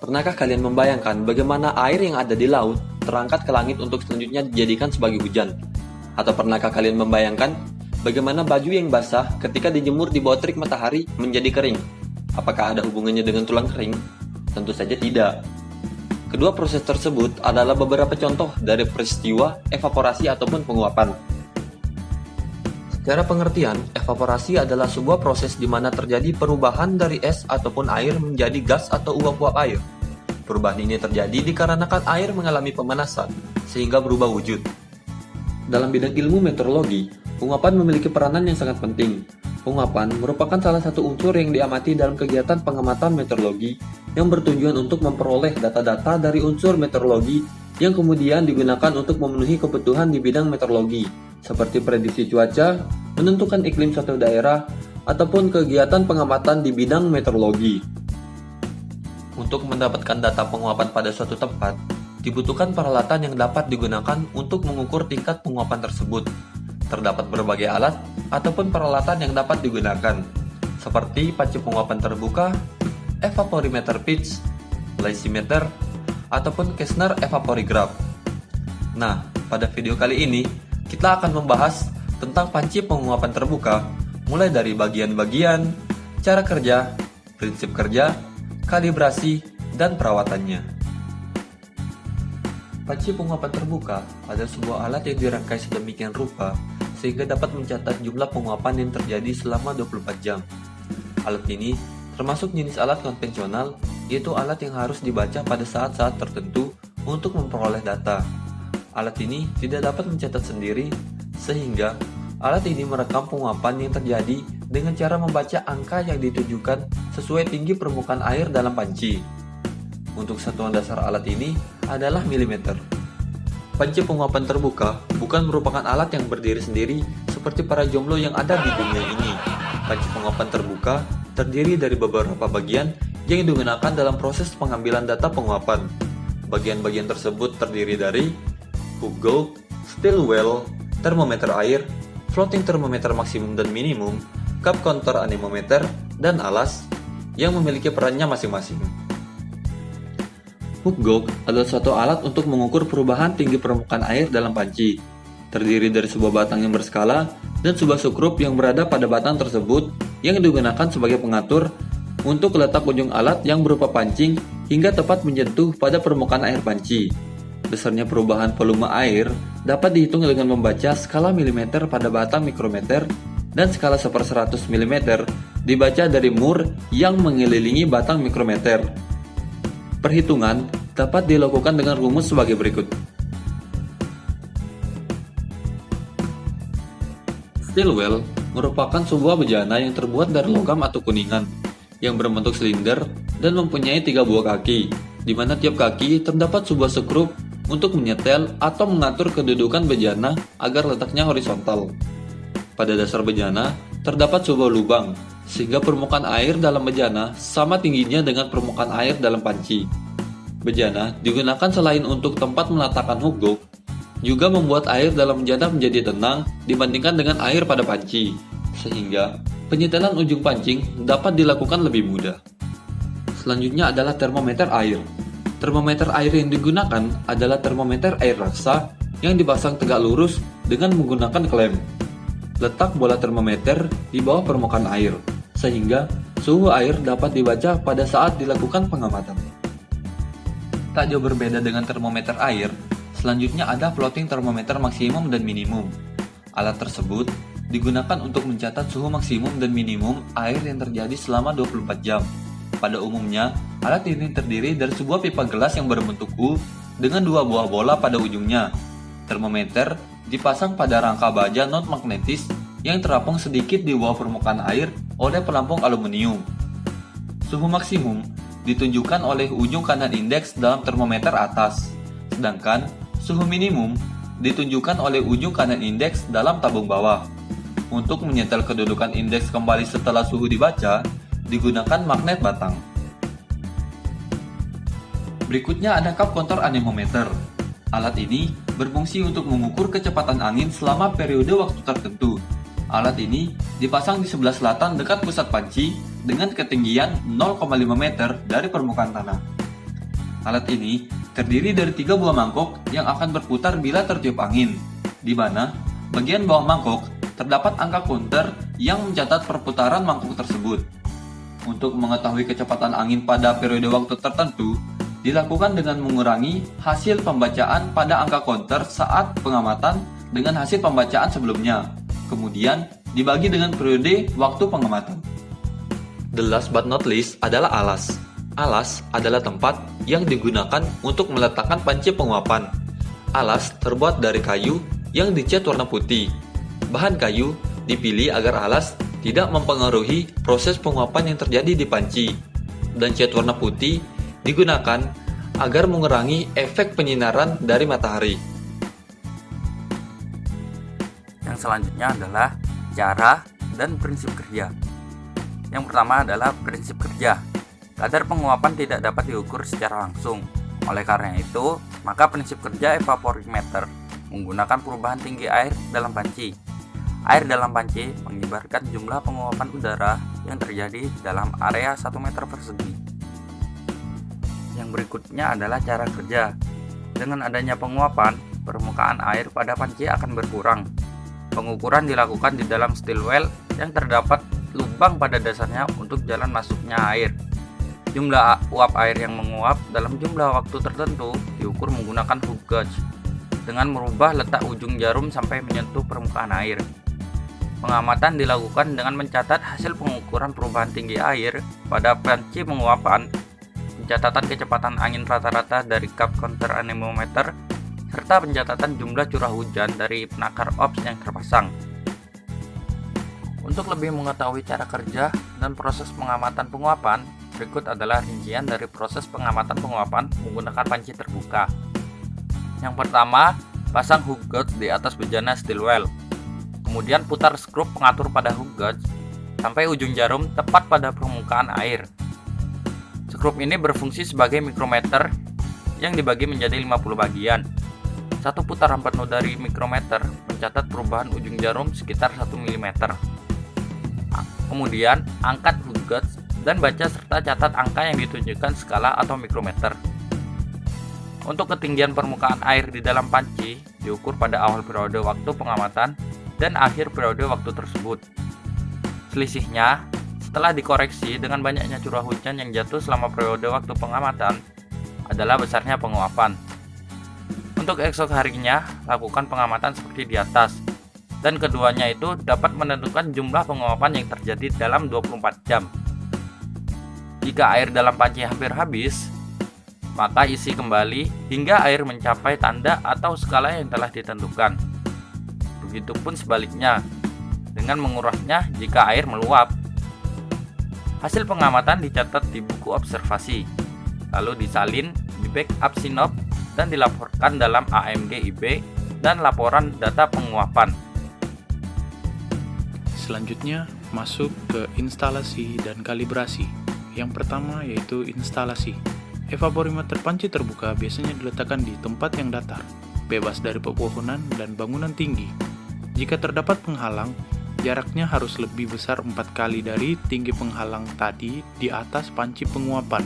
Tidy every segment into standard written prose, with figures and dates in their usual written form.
Pernahkah kalian membayangkan bagaimana air yang ada di laut terangkat ke langit untuk selanjutnya dijadikan sebagai hujan? Atau pernahkah kalian membayangkan bagaimana baju yang basah ketika dijemur di bawah terik matahari menjadi kering? Apakah ada hubungannya dengan tulang kering? Tentu saja tidak. Kedua proses tersebut adalah beberapa contoh dari peristiwa evaporasi ataupun penguapan. Secara pengertian, evaporasi adalah sebuah proses di mana terjadi perubahan dari es ataupun air menjadi gas atau uap-uap air. Perubahan ini terjadi dikarenakan air mengalami pemanasan, sehingga berubah wujud. Dalam bidang ilmu meteorologi, penguapan memiliki peranan yang sangat penting. Penguapan merupakan salah satu unsur yang diamati dalam kegiatan pengamatan meteorologi yang bertujuan untuk memperoleh data-data dari unsur meteorologi yang kemudian digunakan untuk memenuhi kebutuhan di bidang meteorologi, seperti prediksi cuaca, menentukan iklim suatu daerah, ataupun kegiatan pengamatan di bidang meteorologi. Untuk mendapatkan data penguapan pada suatu tempat, dibutuhkan peralatan yang dapat digunakan untuk mengukur tingkat penguapan tersebut. Terdapat berbagai alat ataupun peralatan yang dapat digunakan, seperti panci penguapan terbuka, evaporimeter pitch, lysimeter, ataupun Kessner evaporograph. Nah, pada video kali ini, kita akan membahas tentang panci penguapan terbuka, mulai dari bagian-bagian, cara kerja, prinsip kerja, kalibrasi, dan perawatannya. Panci penguapan terbuka adalah sebuah alat yang dirangkai sedemikian rupa sehingga dapat mencatat jumlah penguapan yang terjadi selama 24 jam. Alat ini termasuk jenis alat konvensional, yaitu alat yang harus dibaca pada saat-saat tertentu untuk memperoleh data. Alat ini tidak dapat mencatat sendiri, sehingga alat ini merekam penguapan yang terjadi dengan cara membaca angka yang ditujukan sesuai tinggi permukaan air dalam panci. Untuk satuan dasar alat ini adalah milimeter. Panci penguapan terbuka bukan merupakan alat yang berdiri sendiri seperti para jomblo yang ada di dunia ini. Panci penguapan terbuka terdiri dari beberapa bagian yang digunakan dalam proses pengambilan data penguapan. Bagian-bagian tersebut terdiri dari hook gauge, steel well, termometer air, floating thermometer maksimum dan minimum, cup counter anemometer, dan alas yang memiliki perannya masing-masing. Hook gauge adalah suatu alat untuk mengukur perubahan tinggi permukaan air dalam panci. Terdiri dari sebuah batang yang berskala dan sebuah skrup yang berada pada batang tersebut yang digunakan sebagai pengatur untuk letak ujung alat yang berupa pancing hingga tepat menyentuh pada permukaan air panci. Besarnya perubahan volume air dapat dihitung dengan membaca skala milimeter pada batang mikrometer dan skala 1/100 mm dibaca dari mur yang mengelilingi batang mikrometer. Perhitungan dapat dilakukan dengan rumus sebagai berikut. Steel well merupakan sebuah bejana yang terbuat dari logam atau kuningan yang berbentuk silinder dan mempunyai 3 buah kaki, di mana tiap kaki terdapat sebuah skrup untuk menyetel atau mengatur kedudukan bejana agar letaknya horizontal. Pada dasar bejana terdapat sebuah lubang, sehingga permukaan air dalam bejana sama tingginya dengan permukaan air dalam panci. Bejana digunakan selain untuk tempat meletakkan hook gauge, juga membuat air dalam bejana menjadi tenang dibandingkan dengan air pada panci, sehingga penyetelan ujung pancing dapat dilakukan lebih mudah. Selanjutnya adalah termometer air. Termometer air yang digunakan adalah termometer air raksa yang dipasang tegak lurus dengan menggunakan klem. Letak bola termometer di bawah permukaan air, sehingga suhu air dapat dibaca pada saat dilakukan pengamatan. Tak jauh berbeda dengan termometer air, selanjutnya ada floating thermometer maksimum dan minimum. Alat tersebut digunakan untuk mencatat suhu maksimum dan minimum air yang terjadi selama 24 jam. Pada umumnya, alat ini terdiri dari sebuah pipa gelas yang berbentuk U dengan 2 buah bola pada ujungnya. Termometer dipasang pada rangka baja non-magnetis yang terapung sedikit di bawah permukaan air oleh pelampung aluminium. Suhu maksimum ditunjukkan oleh ujung kanan indeks dalam termometer atas, sedangkan suhu minimum ditunjukkan oleh ujung kanan indeks dalam tabung bawah. Untuk menyetel kedudukan indeks kembali setelah suhu dibaca, digunakan magnet batang. Berikutnya ada cup counter anemometer. Alat ini berfungsi untuk mengukur kecepatan angin selama periode waktu tertentu. Alat ini dipasang di sebelah selatan dekat pusat panci dengan ketinggian 0,5 meter dari permukaan tanah. Alat ini terdiri dari 3 buah mangkok yang akan berputar bila tertiup angin, di mana bagian bawah mangkok terdapat angka counter yang mencatat perputaran mangkok tersebut. Untuk mengetahui kecepatan angin pada periode waktu tertentu, dilakukan dengan mengurangi hasil pembacaan pada angka counter saat pengamatan dengan hasil pembacaan sebelumnya, kemudian dibagi dengan periode waktu pengamatan. The last but not least adalah alas. Alas adalah tempat yang digunakan untuk meletakkan panci penguapan. Alas terbuat dari kayu yang dicat warna putih. Bahan kayu dipilih agar alas tidak mempengaruhi proses penguapan yang terjadi di panci. Dan cat warna putih digunakan agar mengurangi efek penyinaran dari matahari. Yang selanjutnya adalah cara dan prinsip kerja. Yang pertama adalah prinsip kerja. Kadar penguapan tidak dapat diukur secara langsung. Oleh karena itu, maka prinsip kerja evaporimeter menggunakan perubahan tinggi air dalam panci. Air dalam panci mengibarkan jumlah penguapan udara yang terjadi dalam area 1 meter persegi. Yang berikutnya adalah cara kerja. Dengan adanya penguapan, permukaan air pada panci akan berkurang. Pengukuran dilakukan di dalam steel well yang terdapat lubang pada dasarnya untuk jalan masuknya air. Jumlah uap air yang menguap dalam jumlah waktu tertentu diukur menggunakan hook gauge dengan merubah letak ujung jarum sampai menyentuh permukaan air. Pengamatan dilakukan dengan mencatat hasil pengukuran perubahan tinggi air pada panci penguapan, pencatatan kecepatan angin rata-rata dari cup counter anemometer, serta pencatatan jumlah curah hujan dari penakar ops yang terpasang. Untuk lebih mengetahui cara kerja dan proses pengamatan penguapan, berikut adalah rincian dari proses pengamatan penguapan menggunakan panci terbuka. Yang pertama, pasang hook gauge di atas bejana steel well. Kemudian putar skrup pengatur pada hook gauge sampai ujung jarum tepat pada permukaan air. Skrup ini berfungsi sebagai mikrometer yang dibagi menjadi 50 bagian. Satu putaran penuh dari mikrometer mencatat perubahan ujung jarum sekitar 1 mm. Kemudian, angkat hook gauge dan baca serta catat angka yang ditunjukkan skala atau mikrometer. Untuk ketinggian permukaan air di dalam panci diukur pada awal periode waktu pengamatan dan akhir periode waktu tersebut. Selisihnya, setelah dikoreksi dengan banyaknya curah hujan yang jatuh selama periode waktu pengamatan, adalah besarnya penguapan. Untuk esok harinya, lakukan pengamatan seperti di atas, dan keduanya itu dapat menentukan jumlah penguapan yang terjadi dalam 24 jam. Jika air dalam panci hampir habis, maka isi kembali hingga air mencapai tanda atau skala yang telah ditentukan. Begitupun sebaliknya, dengan mengurasnya jika air meluap. Hasil pengamatan dicatat di buku observasi, lalu disalin, di backup sinop, dan dilaporkan dalam AMG IB dan laporan data penguapan. Selanjutnya, masuk ke instalasi dan kalibrasi. Yang pertama yaitu instalasi. Evaporimeter panci terbuka biasanya diletakkan di tempat yang datar, bebas dari pepohonan dan bangunan tinggi. Jika terdapat penghalang, jaraknya harus lebih besar 4 kali dari tinggi penghalang tadi di atas panci penguapan.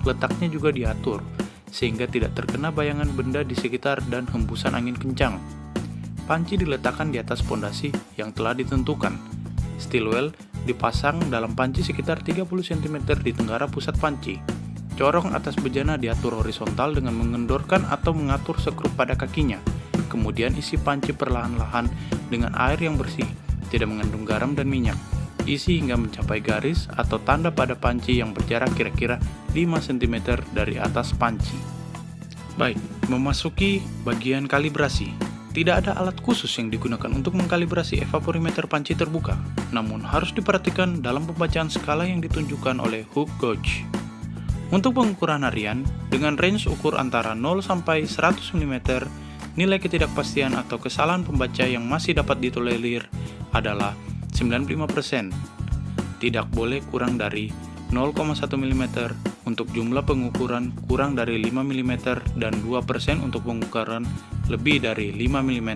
Letaknya juga diatur, sehingga tidak terkena bayangan benda di sekitar dan hembusan angin kencang. Panci diletakkan di atas pondasi yang telah ditentukan. Steel well dipasang dalam panci sekitar 30 cm di tenggara pusat panci. Corong atas bejana diatur horizontal dengan mengendorkan atau mengatur skrup pada kakinya. Kemudian isi panci perlahan-lahan dengan air yang bersih, tidak mengandung garam dan minyak. Isi hingga mencapai garis atau tanda pada panci yang berjarak kira-kira 5 cm dari atas panci. Baik, memasuki bagian kalibrasi. Tidak ada alat khusus yang digunakan untuk mengkalibrasi evaporimeter panci terbuka, namun harus diperhatikan dalam pembacaan skala yang ditunjukkan oleh hook gauge. Untuk pengukuran harian, dengan range ukur antara 0 sampai 100 mm, nilai ketidakpastian atau kesalahan pembaca yang masih dapat ditolerir adalah 95%. Tidak boleh kurang dari 0,1 mm untuk jumlah pengukuran kurang dari 5 mm dan 2% untuk pengukuran lebih dari 5 mm.